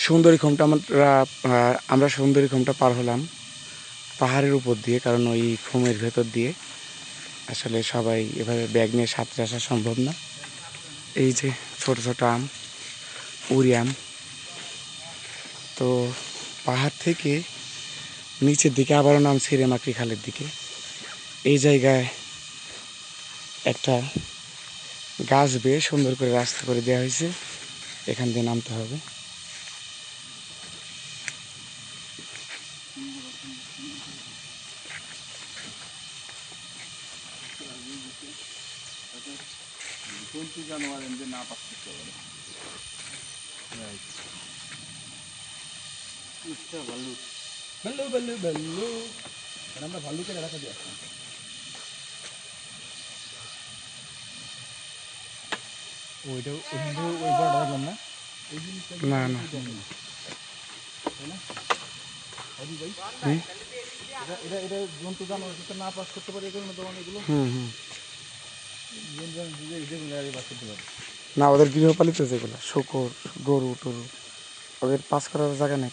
সুন্দরী খুমটা আমরা সুন্দরী খুমটা পার হলাম পাহাড়ের উপর দিয়ে, কারণ ওই খুমের ভেতর দিয়ে আসলে সবাই এভাবে ব্যাগ নিয়ে সাঁতরে আসা সম্ভব না। এই যে ছোট ছোট আম, উড়ি আম। তো পাহাড় থেকে নিচের দিকে আবারও নামছি রেমাক্রি খালের দিকে। এই জায়গায় একটা গাছ বেয়ে সুন্দর করে রাস্তা করে দেওয়া হয়েছে, এখান দিয়ে নামতে হবে। আমরা ভাল্লুকের এলাকা দিয়ে আসলাম। ওইটা ওই বড়টা দেখলাম না, না না এটা জন্তু জানোয়ার না পাস করতে পারে এগুলো তো অনেকগুলো। না ওদের গৃহপালিত যেগুলো শূকর গরু টরু ওদের পাস করার জায়গা নেই।